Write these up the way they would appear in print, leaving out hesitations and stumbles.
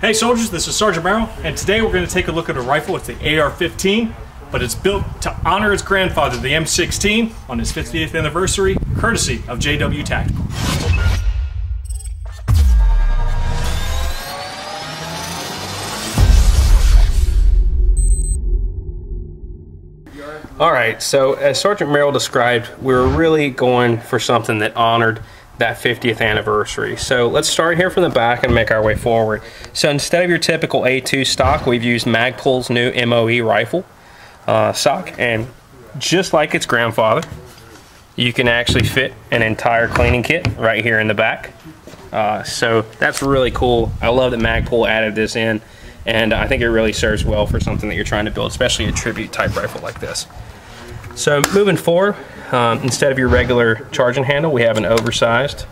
Hey soldiers, this is Sergeant Merrill, and today we're going to take a look at a rifle. It's the AR-15, but it's built to honor its grandfather, the M16, on his 50th anniversary, courtesy of JW Tactical. Alright, so as Sergeant Merrill described, we were really going for something that honored that 50th anniversary. So let's start here from the back and make our way forward. So instead of your typical A2 stock, we've used Magpul's new MOE rifle stock, and just like its grandfather, you can actually fit an entire cleaning kit right here in the back. So that's really cool. I love that Magpul added this in, and I think it really serves well for something that you're trying to build, especially a tribute type rifle like this. So moving forward, instead of your regular charging handle, we have an oversized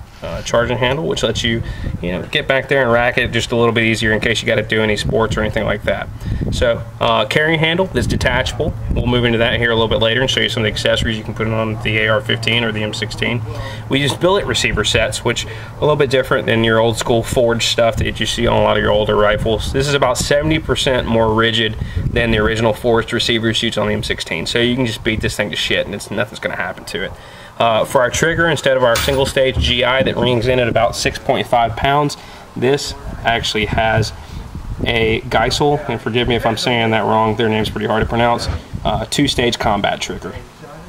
charging handle, which lets you, get back there and rack it just a little bit easier in case you got to do any sports or anything like that. So carrying handle is detachable. We'll move into that here a little bit later and show you some of the accessories you can put on the AR-15 or the M16. We use billet receiver sets, which are a little bit different than your old school forged stuff that you see on a lot of your older rifles. This is about 70% more rigid than the original forged receiver shoots on the M16. So you can just beat this thing to shit and nothing's going to happen to it. For our trigger, instead of our single stage GI that rings in at about 6.5 pounds, this actually has a Geisel, and forgive me if I'm saying that wrong, their name's pretty hard to pronounce, two-stage combat trigger.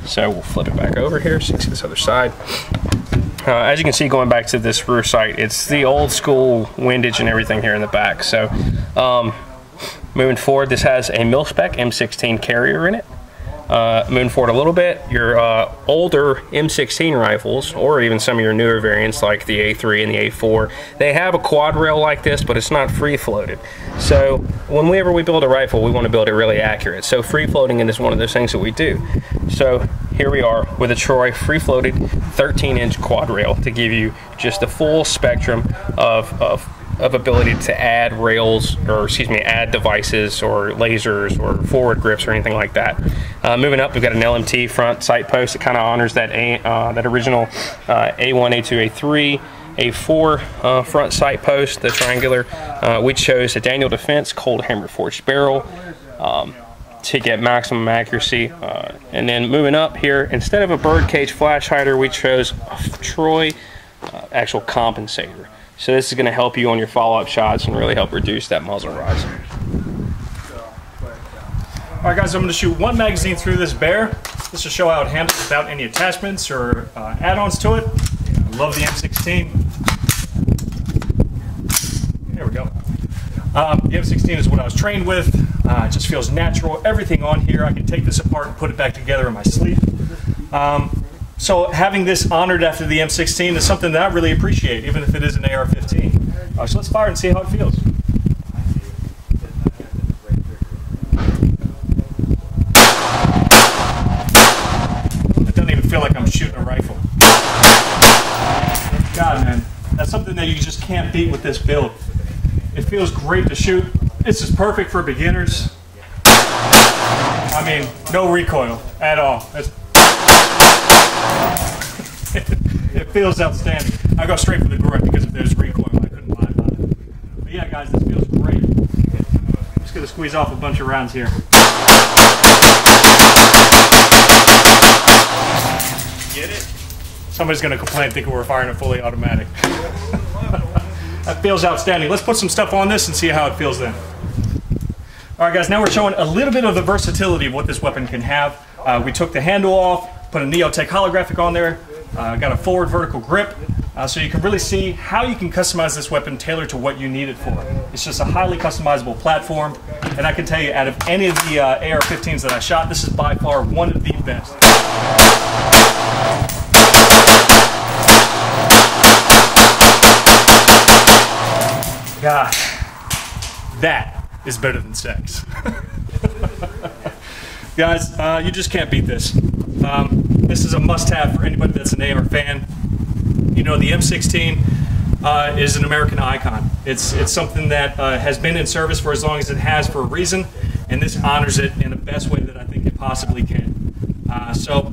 So we'll flip it back over here so you can see this other side. As you can see, going back to this rear sight, it's the old school windage and everything here in the back. So moving forward, this has a mil-spec M16 carrier in it. Moving forward a little bit, your older M16 rifles, or even some of your newer variants like the A3 and the A4, they have a quad rail like this, but it's not free floated. So whenever we build a rifle, we want to build it really accurate. So free floating is one of those things that we do. So here we are with a Troy free floated 13-inch quad rail to give you just the full spectrum of ability to add rails, or add devices or lasers or forward grips or anything like that. Moving up, we've got an LMT front sight post that kind of honors that that original A1, A2, A3, A4 front sight post, the triangular. We chose a Daniel Defense cold hammer forged barrel to get maximum accuracy. And then moving up here, instead of a birdcage flash hider, we chose a Troy actual compensator. So this is going to help you on your follow-up shots and really help reduce that muzzle rise. Alright guys, I'm going to shoot one magazine through this bear. This will show how it handles without any attachments or add-ons to it. I love the M16. There we go. The M16 is what I was trained with. It just feels natural. Everything on here, I can take this apart and put it back together in my sleep. So having this honored after the M16 is something that I really appreciate, even if it is an AR-15. So let's fire and see how it feels. It doesn't even feel like I'm shooting a rifle. God, man, that's something that you just can't beat with this build. It feels great to shoot. This is perfect for beginners. I mean, no recoil at all. It feels outstanding. I go straight for the grip because if there's recoil, I couldn't lie about it. But yeah, guys, this feels great. I'm just going to squeeze off a bunch of rounds here. Get it? Somebody's going to complain thinking we're firing a fully automatic. That feels outstanding. Let's put some stuff on this and see how it feels then. Alright guys, now we're showing a little bit of the versatility of what this weapon can have. We took the handle off, put a Neotech holographic on there, got a forward vertical grip, so you can really see how you can customize this weapon tailored to what you need it for. It's just a highly customizable platform, and I can tell you, out of any of the AR-15s that I shot, this is by far one of the best. Gosh, that is better than sex. Guys, you just can't beat this. This is a must-have for anybody that's an AR fan. The M16 is an American icon. It's something that has been in service for as long as it has for a reason, and this honors it in the best way that I think it possibly can. So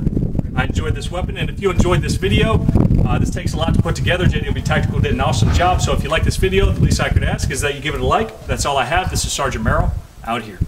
I enjoyed this weapon, and if you enjoyed this video, this takes a lot to put together. JWB Tactical did an awesome job, so if you like this video, the least I could ask is that you give it a like. That's all I have. This is Sergeant Merrill, out here.